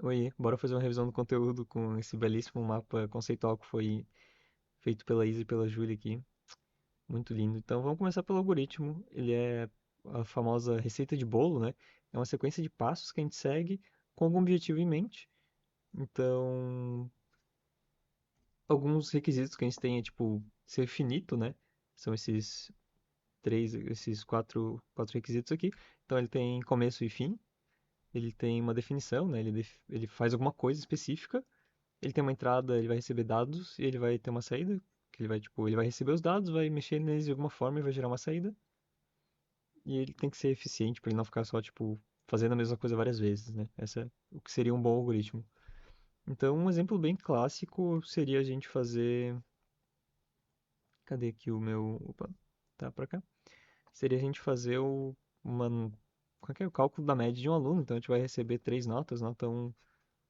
Oi, bora fazer uma revisão do conteúdo com esse belíssimo mapa conceitual que foi feito pela Isa e pela Júlia aqui. Muito lindo. Então vamos começar pelo algoritmo. Ele é a famosa receita de bolo, né? É uma sequência de passos que a gente segue com algum objetivo em mente. Então, alguns requisitos que a gente tem é tipo ser finito, né? São esses quatro requisitos aqui. Então ele tem começo e fim. Ele tem uma definição, né? Ele faz alguma coisa específica. Ele tem uma entrada, ele vai receber dados e ele vai ter uma saída, que ele vai, tipo, ele vai receber os dados, vai mexer neles de alguma forma e vai gerar uma saída. E ele tem que ser eficiente para ele não ficar só, tipo, fazendo a mesma coisa várias vezes, né? Essa é o que seria um bom algoritmo. Então, um exemplo bem clássico seria a gente fazer, cadê aqui o meu, opa, tá pra cá. Seria a gente fazer uma, qual que é o cálculo da média de um aluno. Então, a gente vai receber três notas, nota um,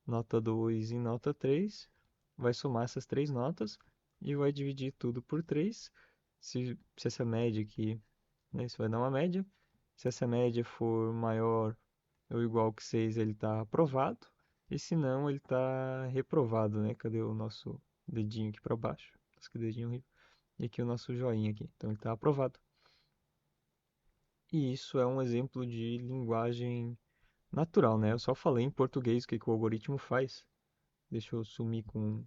nota 2 e nota 3, vai somar essas três notas e vai dividir tudo por 3. Se essa média aqui, né, isso vai dar uma média. Se essa média for maior ou igual que 6, ele está aprovado. E se não, ele está reprovado, né? Cadê o nosso dedinho aqui para baixo? Nossa, que dedinho horrível. E aqui o nosso joinha aqui. Então ele está aprovado. E isso é um exemplo de linguagem natural, né? Eu só falei em português o que que o algoritmo faz. Deixa eu sumir com.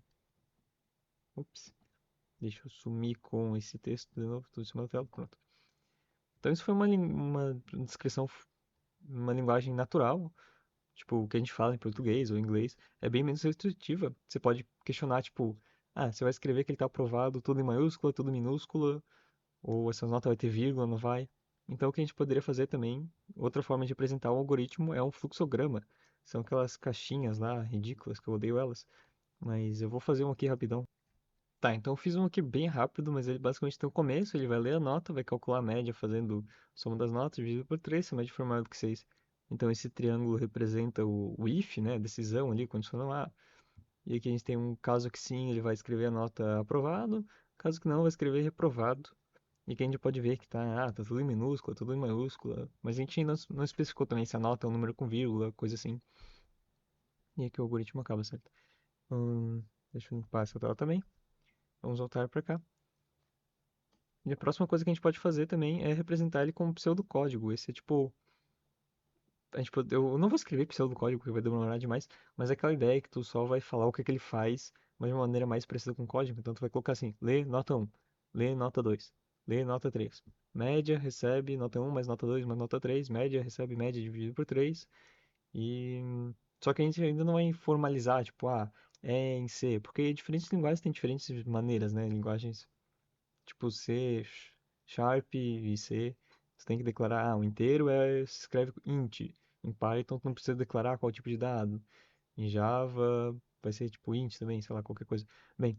Ups. Deixa eu sumir com esse texto de novo, tudo em cima da tela, pronto. Então isso foi uma descrição, uma linguagem natural, tipo, o que a gente fala em português ou inglês, é bem menos restritiva. Você pode questionar, tipo, ah, você vai escrever que ele está aprovado tudo em maiúscula, tudo em minúscula, ou essa nota vai ter vírgula, não vai. Então o que a gente poderia fazer também, outra forma de apresentar um algoritmo é um fluxograma. São aquelas caixinhas lá, ridículas, que eu odeio elas, mas eu vou fazer um aqui rapidão. Tá, então eu fiz um aqui bem rápido, mas ele basicamente tem o começo, ele vai ler a nota, vai calcular a média fazendo soma das notas, dividido por 3, se a média for maior do que 6. Então esse triângulo representa o if, né, a decisão ali, condicional A. E aqui a gente tem um caso que sim, ele vai escrever a nota aprovado, caso que não, vai escrever reprovado. E aqui a gente pode ver que tá tudo em minúscula, tudo em maiúscula, mas a gente ainda não especificou também se a nota é um número com vírgula, coisa assim. E aqui o algoritmo acaba, certo? Deixa eu limpar essa tela também. Vamos voltar para cá. E a próxima coisa que a gente pode fazer também é representar ele como pseudocódigo. Esse é tipo. Eu não vou escrever pseudocódigo porque vai demorar demais, mas é aquela ideia que tu só vai falar o que, é que ele faz, mas de uma maneira mais parecida com código. Então tu vai colocar assim: lê nota um, lê nota 2, lê nota 3. Média recebe nota um mais nota 2 mais nota 3, média recebe média dividido por 3. E. Só que a gente ainda não vai formalizar, tipo, é em C, porque diferentes linguagens têm diferentes maneiras, né? Linguagens tipo C, Sharp e C, você tem que declarar, um inteiro se escreve int. Em Python, tu não precisa declarar qual tipo de dado. Em Java, vai ser tipo int também, sei lá, qualquer coisa. Bem,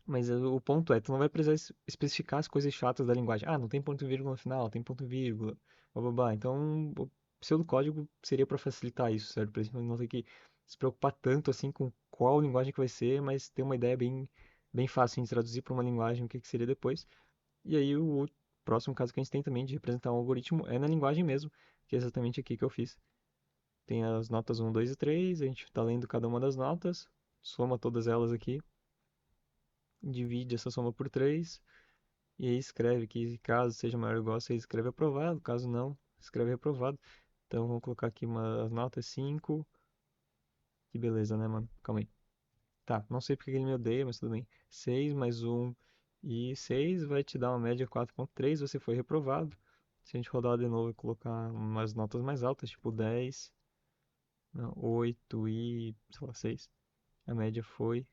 mas o ponto é, tu não vai precisar especificar as coisas chatas da linguagem. Ah, não tem ponto e vírgula no final, tem ponto e vírgula, blá blá blá. Então, o pseudocódigo seria para facilitar isso, certo? Pra gente não ter que se preocupar tanto assim com qual linguagem que vai ser, mas ter uma ideia bem fácil de traduzir para uma linguagem o que que seria depois. E aí o próximo caso que a gente tem também de representar um algoritmo é na linguagem mesmo, que é exatamente aqui que eu fiz. Tem as notas um, 2 e 3, a gente está lendo cada uma das notas, soma todas elas aqui, divide essa soma por 3, e aí escreve que caso seja maior ou igual a 6, escreve aprovado, caso não, escreve reprovado. Então vamos colocar aqui uma nota 5, que beleza, né, mano? Calma aí. Tá, não sei porque ele me odeia, mas tudo bem. 6 mais um e 6 vai te dar uma média 4,3, você foi reprovado. Se a gente rodar de novo e colocar umas notas mais altas, tipo 10, não, 8 e, sei lá, 6, a média foi.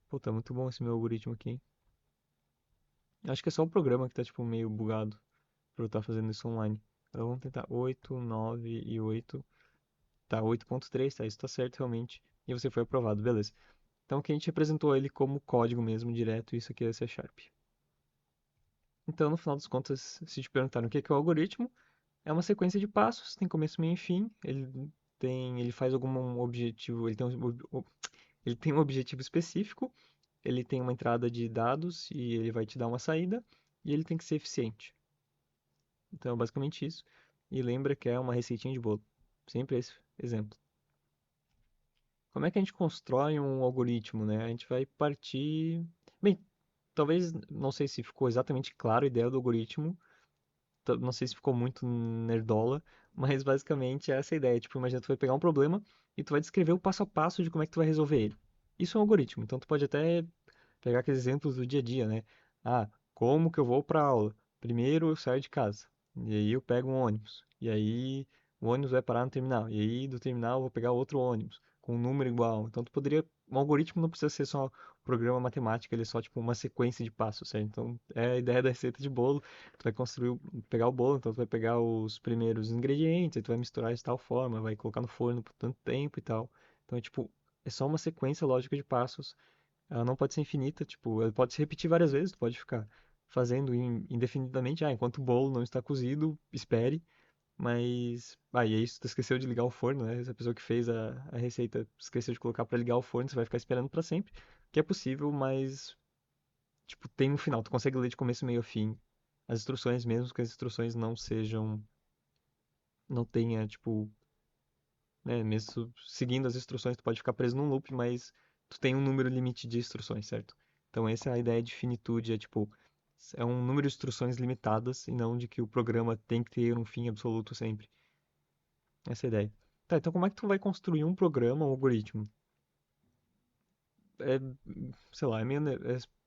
Pô, tá muito bom esse meu algoritmo aqui, hein? Acho que é só o programa que tá, tipo, meio bugado pra eu estar fazendo isso online. Então vamos tentar 8, 9 e 8. Tá, 8,3, tá, isso tá certo realmente. E você foi aprovado, beleza. Então aqui a gente representou ele como código mesmo, direto, e isso aqui é C Sharp. Então, no final das contas, se te perguntaram o que é o algoritmo, é uma sequência de passos, tem começo, meio e fim. Ele faz algum objetivo, ele tem um objetivo específico, ele tem uma entrada de dados e ele vai te dar uma saída, e ele tem que ser eficiente. Então, é basicamente isso. E lembra que é uma receitinha de bolo. Sempre esse exemplo. como é que a gente constrói um algoritmo, né? A gente vai partir. Bem, talvez, não sei se ficou exatamente claro a ideia do algoritmo, não sei se ficou muito nerdola, mas basicamente é essa a ideia. Tipo, imagina, tu vai pegar um problema e tu vai descrever o passo a passo de como é que tu vai resolver ele. Isso é um algoritmo, então tu pode até pegar aqueles exemplos do dia a dia, né? Ah, como que eu vou para aula? Primeiro eu saio de casa, e aí eu pego um ônibus, e aí o ônibus vai parar no terminal, e aí do terminal eu vou pegar outro ônibus com um número igual. Então tu poderia, um algoritmo não precisa ser só um programa matemático, ele é só tipo uma sequência de passos, certo? Então é a ideia da receita de bolo, tu vai construir, pegar o bolo, então tu vai pegar os primeiros ingredientes, aí tu vai misturar de tal forma, vai colocar no forno por tanto tempo e tal. Então é tipo, é só uma sequência lógica de passos, ela não pode ser infinita, tipo, ela pode se repetir várias vezes, tu pode ficar fazendo indefinidamente, enquanto o bolo não está cozido, espere, mas, e aí se tu esqueceu de ligar o forno, né, essa pessoa que fez a receita esqueceu de colocar para ligar o forno, você vai ficar esperando para sempre, que é possível, mas, tipo, tem um final, tu consegue ler de começo, meio a fim, as instruções, mesmo que as instruções não sejam, não tenha, tipo, né, mesmo seguindo as instruções, tu pode ficar preso num loop, mas tu tem um número limite de instruções, certo? Então essa é a ideia de finitude, é tipo, é um número de instruções limitadas e não de que o programa tem que ter um fim absoluto sempre. Essa é a ideia. Tá, então como é que tu vai construir um programa, um algoritmo? É, sei lá, é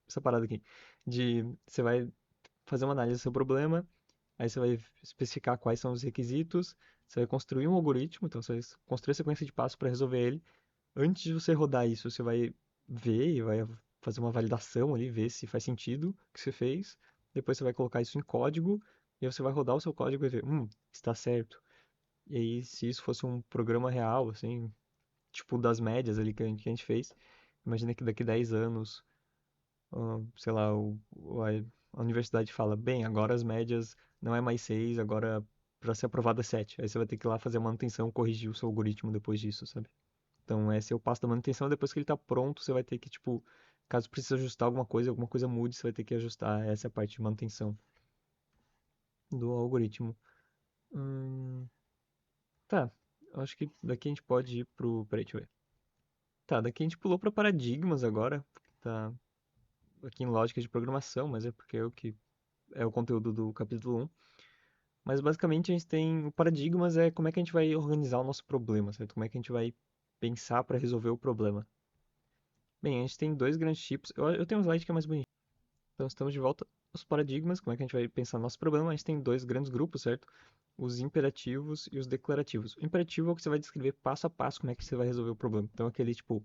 essa parada aqui. De, você vai fazer uma análise do seu problema, aí você vai especificar quais são os requisitos, você vai construir um algoritmo, então você vai construir a sequência de passos para resolver ele. Antes de você rodar isso, você vai ver e vai fazer uma validação ali, ver se faz sentido o que você fez. Depois você vai colocar isso em código e aí você vai rodar o seu código e ver, está certo. E aí, se isso fosse um programa real, assim, tipo das médias ali que a gente fez, imagina que daqui 10 anos, sei lá, a universidade fala, bem, agora as médias não é mais 6, agora para ser aprovado é 7. Aí você vai ter que ir lá fazer a manutenção, corrigir o seu algoritmo depois disso, sabe? Então, esse é o passo da manutenção. Depois que ele está pronto, você vai ter que, tipo, caso precise ajustar alguma coisa mude, você vai ter que ajustar. Essa é a parte de manutenção do algoritmo. Hum, tá, eu acho que daqui a gente pode ir pro. Peraí, deixa eu ver. Tá, daqui a gente pulou para paradigmas agora. Tá aqui em lógica de programação, mas é porque é o que é o conteúdo do capítulo 1. Mas basicamente a gente tem. O paradigmas é como é que a gente vai organizar o nosso problema, certo? Como é que a gente vai pensar para resolver o problema. Bem, a gente tem dois grandes tipos. Eu tenho um slide que é mais bonito. Então, estamos de volta aos paradigmas, como é que a gente vai pensar no nosso problema. A gente tem dois grandes grupos, certo? Os imperativos e os declarativos. O imperativo é o que você vai descrever passo a passo como é que você vai resolver o problema. Então, aquele tipo,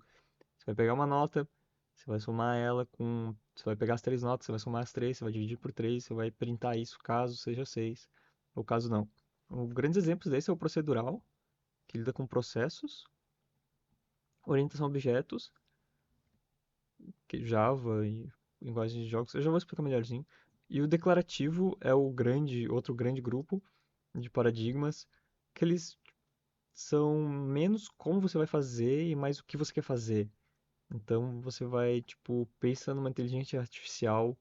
você vai pegar uma nota, você vai somar ela com. Você vai pegar as três notas, você vai somar as três, você vai dividir por três, você vai printar isso caso seja seis, ou caso não. Grandes exemplos desse é o procedural, que lida com processos, orientação a objetos, que Java e linguagem de jogos, eu já vou explicar melhorzinho. E o declarativo é outro grande grupo de paradigmas, que eles são menos como você vai fazer e mais o que você quer fazer. Então você vai, tipo, pensando numa inteligência artificial,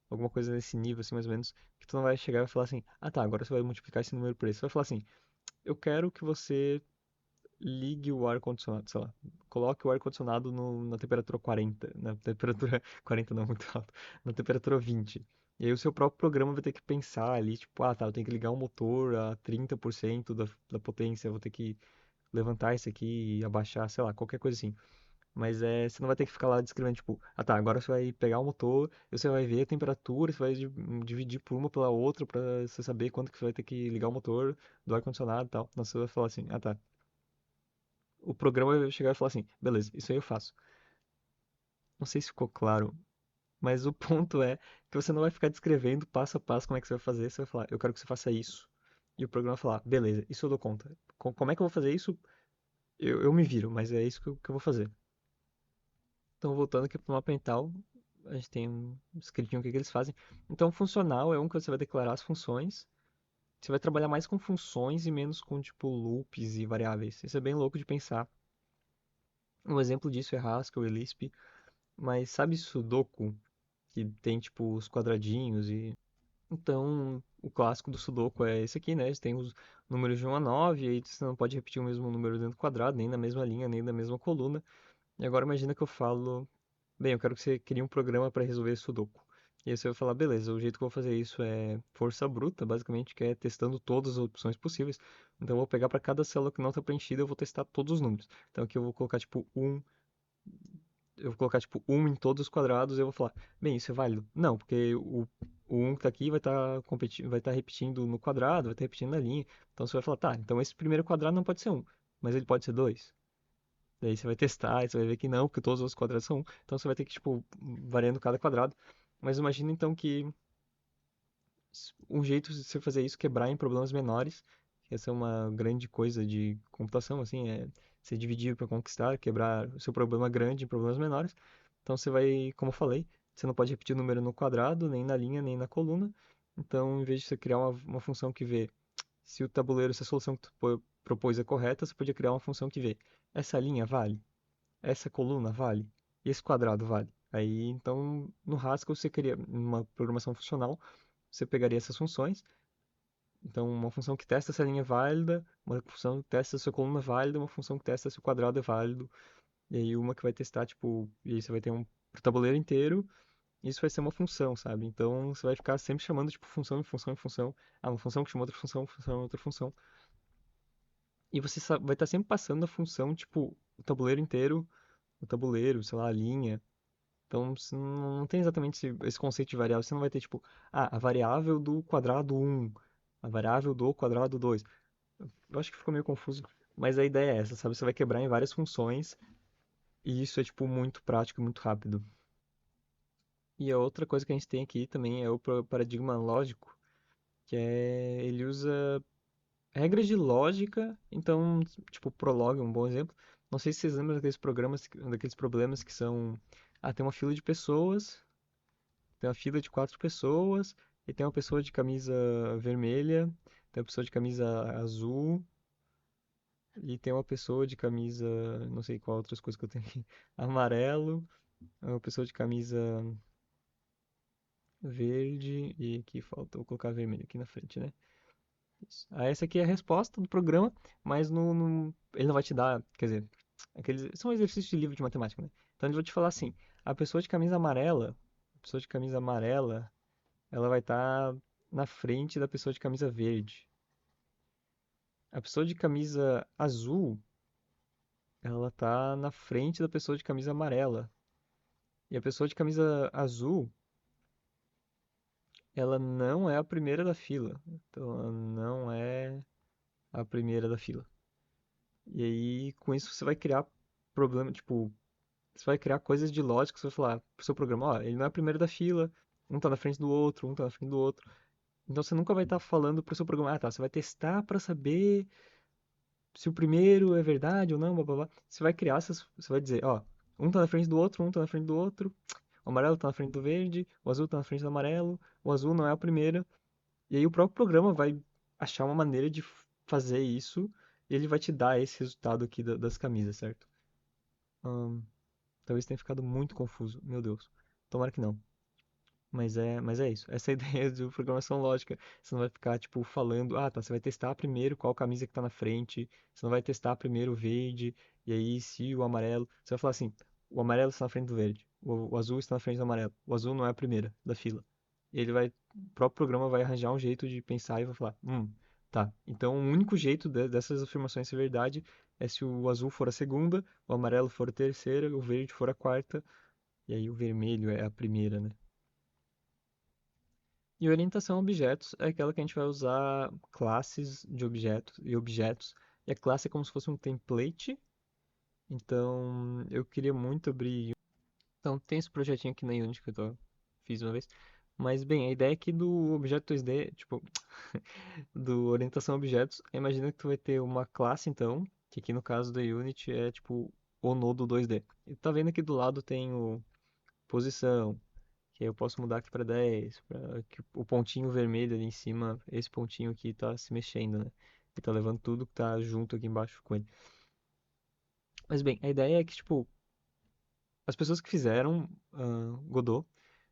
alguma coisa nesse nível, assim, mais ou menos, que tu não vai chegar e vai falar assim, tá, agora você vai multiplicar esse número por esse. Você vai falar assim, eu quero que você ligue o ar-condicionado, sei lá, coloque o ar-condicionado na temperatura 40, na temperatura 40 não, muito alto, na temperatura 20. E aí o seu próprio programa vai ter que pensar ali, tipo, tá, eu tenho que ligar o motor a 30% da potência, eu vou ter que levantar isso aqui e abaixar, sei lá, qualquer coisa assim. Mas você não vai ter que ficar lá descrevendo, tipo, tá, agora você vai pegar o motor, e você vai ver a temperatura, você vai dividir por uma pela outra pra você saber quanto que você vai ter que ligar o motor do ar-condicionado e tal. Não, você vai falar assim, tá, o programa vai chegar e falar assim, beleza, isso aí eu faço. Não sei se ficou claro, mas o ponto é que você não vai ficar descrevendo passo a passo como é que você vai fazer, você vai falar, eu quero que você faça isso. E o programa vai falar, beleza, isso eu dou conta. Como é que eu vou fazer isso? Eu me viro, mas é isso que eu vou fazer. Então, voltando aqui para o mapa mental, a gente tem um scriptinho o que eles fazem. Então, funcional é um que você vai declarar as funções. Você vai trabalhar mais com funções e menos com, tipo, loops e variáveis. Isso é bem louco de pensar. Um exemplo disso é Haskell e Lisp. Mas sabe Sudoku? Que tem, tipo, os quadradinhos e... Então, o clássico do Sudoku é esse aqui, né? Você tem os números de 1 a 9, e aí você não pode repetir o mesmo número dentro do quadrado, nem na mesma linha, nem na mesma coluna. E agora imagina que eu falo, bem, eu quero que você crie um programa para resolver esse Sudoku. E aí você vai falar, beleza, o jeito que eu vou fazer isso é força bruta, basicamente, que é testando todas as opções possíveis. Então eu vou pegar para cada célula que não está preenchida, eu vou testar todos os números. Então aqui eu vou colocar tipo eu vou colocar tipo um em todos os quadrados e eu vou falar, bem, isso é válido? Não, porque o 1 que tá aqui vai estar repetindo no quadrado, vai estar repetindo na linha. Então você vai falar, tá, então esse primeiro quadrado não pode ser um, mas ele pode ser dois. Daí você vai testar, e você vai ver que não, porque todos os quadrados são um. Então você vai ter que, tipo, variando cada quadrado. Mas imagina então que um jeito de você fazer isso, quebrar em problemas menores, que essa é uma grande coisa de computação, assim, é você dividir para conquistar, quebrar o seu problema grande em problemas menores. Então você vai, como eu falei, você não pode repetir o número no quadrado, nem na linha, nem na coluna. Então, em vez de você criar uma função que vê se o tabuleiro, se a solução que tu propôs é correta, você podia criar uma função que vê essa linha vale, essa coluna vale, e esse quadrado vale. Aí, então, no Haskell você cria uma programação funcional, você pegaria essas funções. Então, uma função que testa se a linha é válida, uma função que testa se a coluna é válida, uma função que testa se o quadrado é válido, e aí uma que vai testar, tipo, e aí você vai ter um pro tabuleiro inteiro, e isso vai ser uma função, sabe? Então, você vai ficar sempre chamando, tipo, função em função em função. Ah, uma função que chama outra função, outra função. E você vai estar sempre passando a função, tipo, o tabuleiro inteiro, o tabuleiro, sei lá, a linha. Então, você não tem exatamente esse conceito de variável. Você não vai ter, tipo, ah, a variável do quadrado um, a variável do quadrado 2. Eu acho que ficou meio confuso, mas a ideia é essa, sabe? Você vai quebrar em várias funções e isso é, tipo, muito prático e muito rápido. E a outra coisa que a gente tem aqui também é o paradigma lógico, que é, ele usa regras de lógica, então, tipo, Prolog é um bom exemplo. Não sei se vocês lembram daqueles programas, daqueles problemas que são, ah, tem uma fila de pessoas, tem uma fila de quatro pessoas, e tem uma pessoa de camisa vermelha, tem uma pessoa de camisa azul, e tem uma pessoa de camisa, não sei qual outras coisas que eu tenho aqui, amarelo, uma pessoa de camisa verde, e aqui falta, vou colocar vermelho aqui na frente, né? Isso. Ah, essa aqui é a resposta do programa, mas ele não vai te dar, quer dizer, são exercícios de livro de matemática, né? Então ele vai te falar assim, a pessoa de camisa amarela, ela vai estar na frente da pessoa de camisa verde. A pessoa de camisa azul, ela tá na frente da pessoa de camisa amarela. E a pessoa de camisa azul, ela não é a primeira da fila. Então, ela não é a primeira da fila. E aí, com isso, você vai criar problema, tipo, você vai criar coisas de lógica, você vai falar pro seu programa, ó, ele não é o primeiro da fila, um tá na frente do outro, um tá na frente do outro. Então você nunca vai estar falando pro seu programa, ah, tá, você vai testar para saber se o primeiro é verdade ou não, blá blá blá. Você vai criar você vai dizer, ó, um tá na frente do outro, um tá na frente do outro, o amarelo tá na frente do verde, o azul tá na frente do amarelo, o azul não é a primeira. E aí o próprio programa vai achar uma maneira de fazer isso e ele vai te dar esse resultado aqui das camisas, certo? Ahn, Talvez tenha ficado muito confuso. Meu Deus. Tomara que não. Mas é isso. Essa é a ideia de programação lógica. Você não vai ficar, tipo, falando, ah, tá, você vai testar primeiro qual camisa que tá na frente, você não vai testar primeiro o verde, e aí se o amarelo. Você vai falar assim, o amarelo está na frente do verde, o azul está na frente do amarelo, o azul não é a primeira da fila. E ele vai, o próprio programa vai arranjar um jeito de pensar e vai falar, tá. Então o único jeito dessas afirmações ser verdade é se o azul for a segunda, o amarelo for a terceira, o verde for a quarta, e aí o vermelho é a primeira, né? E orientação a objetos é aquela que a gente vai usar classes de objetos e objetos. E a classe é como se fosse um template. Então, eu queria muito abrir. Então, tem esse projetinho aqui na Unity que fiz uma vez. Mas, bem, a ideia aqui do objeto 2D, tipo, do orientação a objetos, imagina que tu vai ter uma classe, então, que aqui no caso da Unity é tipo o nodo 2D. E tá vendo aqui do lado tem o posição, que aí eu posso mudar aqui para 10, para que o pontinho vermelho ali em cima, esse pontinho aqui tá se mexendo, né? E tá levando tudo que tá junto aqui embaixo com ele. Mas bem, a ideia é que, tipo, as pessoas que fizeram Godot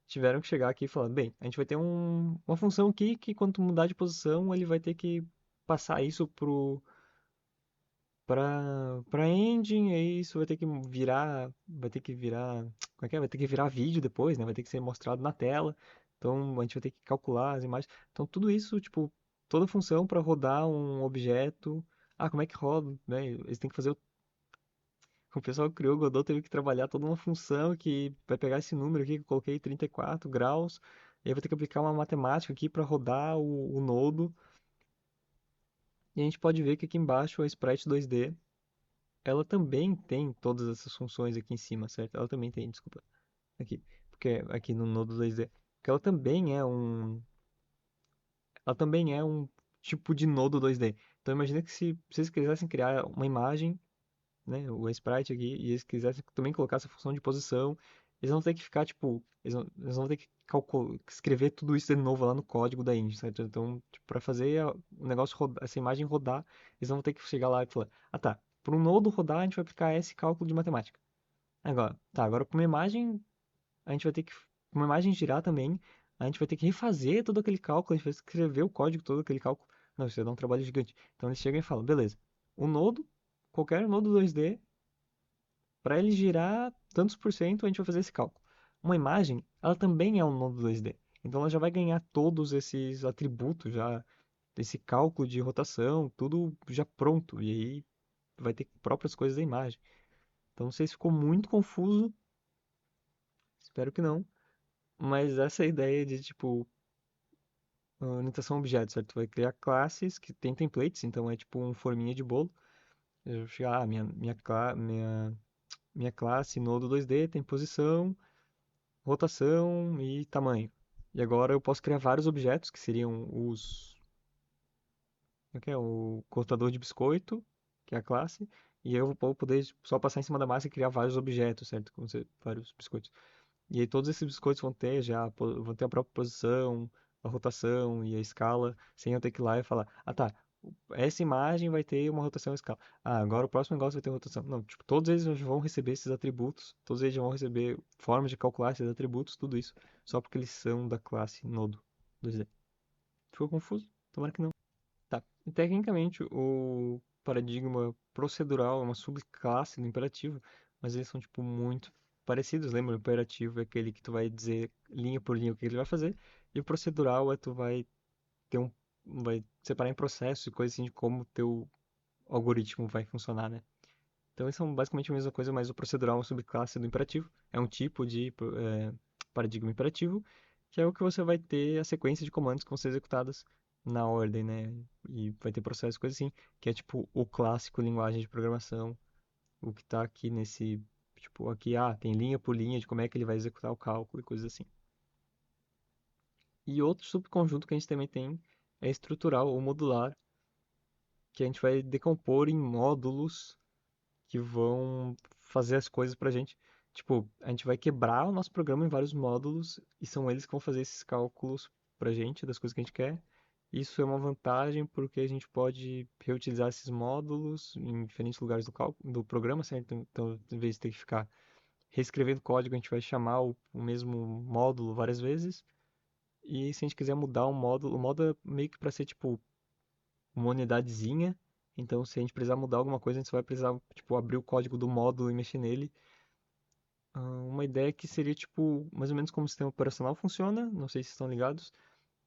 tiveram que chegar aqui e falar, bem, a gente vai ter uma função aqui que quando tu mudar de posição, ele vai ter que passar isso pra engine, aí isso vai ter que virar, como é que é? Vai ter que virar vídeo depois, né? Vai ter que ser mostrado na tela. Então a gente vai ter que calcular as imagens. Então tudo isso, tipo, toda função para rodar um objeto. Ah, como é que roda, né? Eles têm que fazer o pessoal que criou o Godot teve que trabalhar toda uma função que vai pegar esse número aqui que eu coloquei 34 graus, e aí vai ter que aplicar uma matemática aqui para rodar o nodo. E a gente pode ver que aqui embaixo a Sprite 2D, ela também tem todas essas funções aqui em cima, certo? Ela também tem, desculpa, aqui, porque aqui no nodo 2D, que ela também é um tipo de nodo 2D. Então imagina que se vocês quisessem criar uma imagem, né, o sprite aqui, e eles quisessem também colocar essa função de posição, eles vão ter que ficar, tipo, eles vão ter que escrever tudo isso de novo lá no código da engine, certo? Então, tipo, para fazer o negócio rodar, essa imagem rodar, eles vão ter que chegar lá e falar, ah tá, para um nodo rodar a gente vai aplicar esse cálculo de matemática. Agora para uma imagem, a gente vai ter que, pra uma imagem girar também, a gente vai ter que refazer todo aquele cálculo, a gente vai escrever o código todo aquele cálculo. Não, isso vai dar um trabalho gigante. Então eles chegam e falam, beleza, o nodo, qualquer nodo 2D, para ele girar tantos por cento, a gente vai fazer esse cálculo. Uma imagem, ela também é um nodo 2D. Então ela já vai ganhar todos esses atributos já, esse cálculo de rotação, tudo já pronto. E aí vai ter próprias coisas da imagem. Então não sei se ficou muito confuso, espero que não. Mas essa é a ideia de, tipo, orientação a objetos, certo? Tu vai criar classes que tem templates, então é tipo um forminha de bolo. Eu vou chegar, minha classe nodo 2D tem posição, rotação e tamanho. E agora eu posso criar vários objetos, que seriam como é que é? O cortador de biscoito, que é a classe, e eu vou poder só passar em cima da massa e criar vários objetos, certo? Vários biscoitos. E aí todos esses biscoitos vão ter a própria posição, a rotação e a escala, sem eu ter que ir lá e falar, ah tá, essa imagem vai ter uma rotação e escala. Ah, agora o próximo negócio vai ter rotação. Não, tipo, todos eles já vão receber esses atributos, todos eles já vão receber formas de calcular esses atributos, tudo isso, só porque eles são da classe Nodo 2D. Ficou confuso? Tomara que não. Tá. E, tecnicamente, o paradigma procedural é uma subclasse do imperativo, mas eles são, tipo, muito parecidos. Lembra? O imperativo é aquele que tu vai dizer linha por linha o que ele vai fazer, e o procedural é tu ter um, vai separar em processos e coisas assim de como o teu algoritmo vai funcionar, né? Então, eles são basicamente a mesma coisa, mas o procedural é uma subclasse do imperativo. É um tipo de paradigma imperativo, que é o que você vai ter a sequência de comandos que vão ser executadas na ordem, né? E vai ter processos, coisas assim, que é tipo o clássico linguagem de programação, o que tá aqui nesse, tipo, aqui, tem linha por linha de como é que ele vai executar o cálculo e coisas assim. E outro subconjunto que a gente também tem é estrutural ou modular, que a gente vai decompor em módulos que vão fazer as coisas pra gente. Tipo, a gente vai quebrar o nosso programa em vários módulos e são eles que vão fazer esses cálculos pra gente das coisas que a gente quer. Isso é uma vantagem porque a gente pode reutilizar esses módulos em diferentes lugares do programa, certo? Então, em vez de ter que ficar reescrevendo código, a gente vai chamar o mesmo módulo várias vezes. E se a gente quiser mudar o módulo é meio que para ser tipo uma unidadezinha. Então, se a gente precisar mudar alguma coisa, a gente só vai precisar, tipo, abrir o código do módulo e mexer nele. Uma ideia que seria, tipo, mais ou menos como o sistema operacional funciona. Não sei se estão ligados.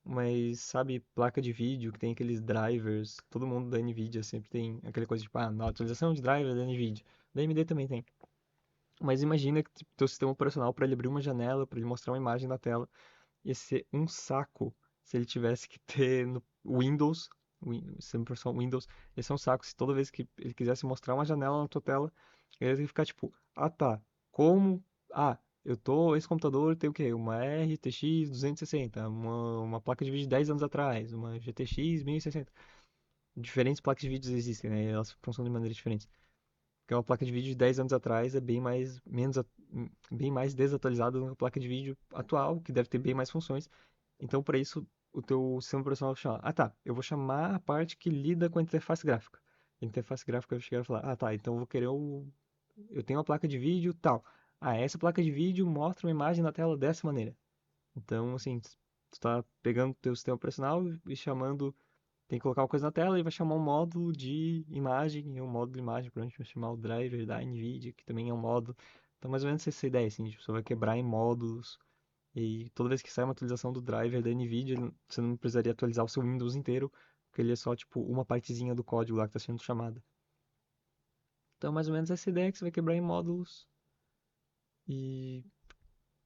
Mas, sabe, placa de vídeo que tem aqueles drivers. Todo mundo da NVIDIA sempre tem aquela coisa, tipo, na atualização de driver da NVIDIA. Da AMD também tem. Mas imagina que tipo, teu sistema operacional, para ele abrir uma janela, para ele mostrar uma imagem na tela, ia ser um saco se ele tivesse que ter no Windows, sistema operacional Windows, ia ser um saco se toda vez que ele quisesse mostrar uma janela na tua tela, ele ia ter que ficar tipo, tá, como, esse computador tem o quê? Uma RTX 260, uma placa de vídeo de 10 anos atrás, uma GTX 1060. Diferentes placas de vídeo existem, né? Elas funcionam de maneiras diferentes. Porque uma placa de vídeo de 10 anos atrás é bem mais desatualizada do que a placa de vídeo atual, que deve ter bem mais funções. Então, para isso, o teu sistema operacional vai chamar, tá, eu vou chamar a parte que lida com a interface gráfica. A interface gráfica vai chegar e falar, tá, então eu vou querer eu tenho uma placa de vídeo tal. Essa placa de vídeo mostra uma imagem na tela dessa maneira. Então, assim, tu tá pegando o teu sistema operacional e chamando, tem que colocar uma coisa na tela e vai chamar um módulo de imagem, e um módulo de imagem, provavelmente vai chamar o driver da NVIDIA, que também é um módulo. Então, mais ou menos essa ideia, assim, tipo, você vai quebrar em módulos, e toda vez que sai uma atualização do driver da NVIDIA, você não precisaria atualizar o seu Windows inteiro, porque ele é só, tipo, uma partezinha do código lá que está sendo chamada. Então, mais ou menos essa ideia que você vai quebrar em módulos, e,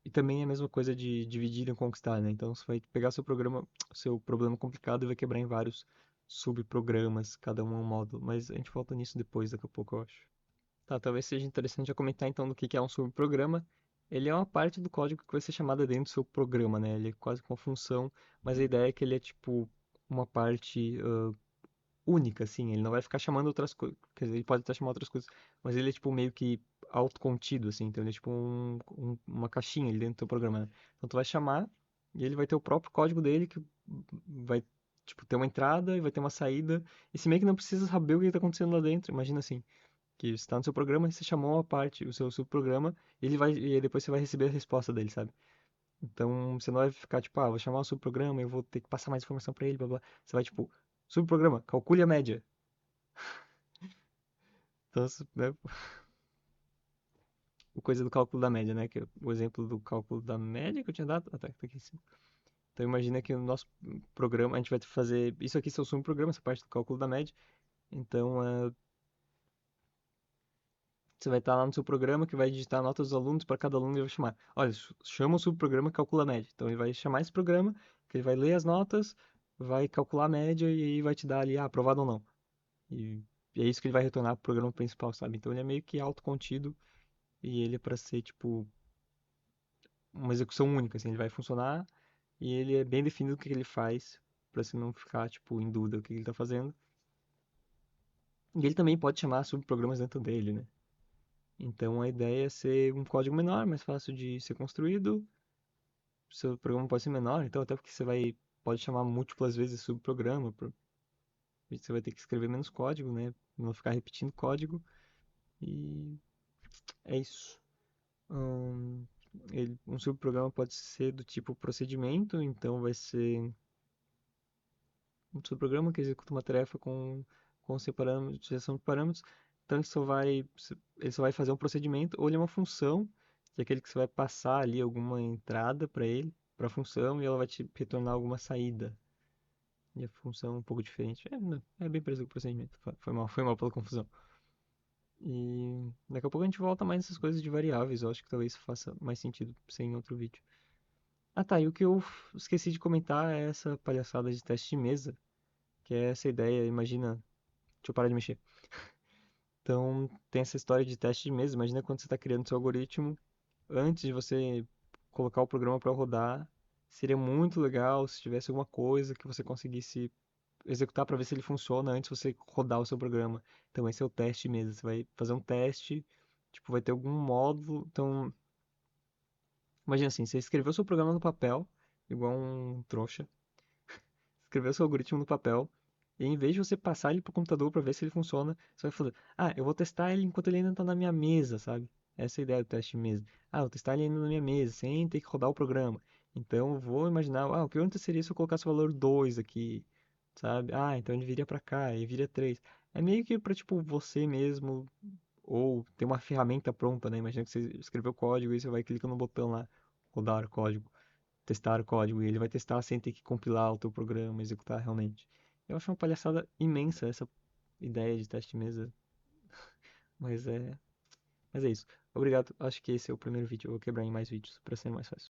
e também é a mesma coisa de dividir e conquistar, né? Então, você vai pegar seu programa, seu problema complicado e vai quebrar em vários subprogramas, cada um é um módulo. Mas a gente volta nisso depois, daqui a pouco, eu acho. Tá, talvez seja interessante já comentar então do que é um subprograma. Ele é uma parte do código que vai ser chamada dentro do seu programa, né? Ele é quase que uma função, mas a ideia é que ele é tipo uma parte única, assim. Ele não vai ficar chamando outras coisas. Quer dizer, ele pode estar chamando outras coisas, mas ele é tipo meio que autocontido, assim. Então ele é tipo uma caixinha ali dentro do teu programa, né? Então tu vai chamar e ele vai ter o próprio código dele que vai tipo ter uma entrada e vai ter uma saída. E se meio que não precisa saber o que está acontecendo lá dentro. Imagina assim que está no seu programa e você chamou uma parte, o seu subprograma, e aí depois você vai receber a resposta dele, sabe? Então você não vai ficar tipo, ah, vou chamar o subprograma, eu vou ter que passar mais informação para ele, blá blá. Você vai tipo, subprograma, calcule a média. Então, né, o coisa do cálculo da média, né? Que é o exemplo do cálculo da média que eu tinha dado, tá aqui em cima. Então imagina que o nosso programa, a gente vai fazer, isso aqui é o subprograma, essa parte do cálculo da média. Então, você vai estar lá no seu programa que vai digitar a nota dos alunos para cada aluno e vai chamar. Olha, chama o subprograma calcula a média. Então ele vai chamar esse programa, que ele vai ler as notas, vai calcular a média e aí vai te dar ali, ah, aprovado ou não. E, e é isso que ele vai retornar pro programa principal, sabe? Então ele é meio que autocontido e ele é para ser tipo uma execução única, assim, ele vai funcionar e ele é bem definido o que ele faz para você não ficar tipo em dúvida o que ele está fazendo. E ele também pode chamar subprogramas dentro dele, né? Então a ideia é ser um código menor, mais fácil de ser construído. Seu programa pode ser menor, então até porque você vai pode chamar múltiplas vezes subprograma, você vai ter que escrever menos código, né? Não ficar repetindo código. E é isso. Hum, um subprograma pode ser do tipo procedimento, então vai ser um subprograma que executa uma tarefa com utilização de parâmetros. Então ele só vai fazer um procedimento, ou ele é uma função, que é aquele que você vai passar ali alguma entrada para ele, para a função, e ela vai te retornar alguma saída. E a função é um pouco diferente. É, não, é bem parecido com o procedimento. Foi mal pela confusão. E daqui a pouco a gente volta mais nessas coisas de variáveis. Eu acho que talvez faça mais sentido ser em outro vídeo. Ah tá, e o que eu esqueci de comentar é essa palhaçada de teste de mesa, que é essa ideia, imagina. Deixa eu parar de mexer. Então, tem essa história de teste de mesa. Imagina quando você está criando seu algoritmo, antes de você colocar o programa para rodar, seria muito legal se tivesse alguma coisa que você conseguisse executar para ver se ele funciona antes de você rodar o seu programa. Então, esse é o teste mesmo. Você vai fazer um teste, tipo, vai ter algum módulo. Então, imagina assim, você escreveu seu programa no papel, igual um trouxa, escreveu seu algoritmo no papel, e em vez de você passar ele pro computador para ver se ele funciona, você vai falar, ah, eu vou testar ele enquanto ele ainda está na minha mesa, sabe? Essa é a ideia do teste mesmo. Ah, eu vou testar ele ainda na minha mesa, sem ter que rodar o programa. Então, eu vou imaginar, ah, o que aconteceria se eu colocasse o valor 2 aqui, sabe? Ah, então ele viria para cá, e viria 3. É meio que para, tipo, você mesmo, ou ter uma ferramenta pronta, né? Imagina que você escreveu o código e você vai clicar no botão lá, rodar o código, testar o código e ele vai testar sem ter que compilar o teu programa, executar realmente. Eu acho uma palhaçada imensa essa ideia de teste de mesa, mas é, mas é isso. Obrigado. Acho que esse é o primeiro vídeo. Eu vou quebrar em mais vídeos para ser mais fácil.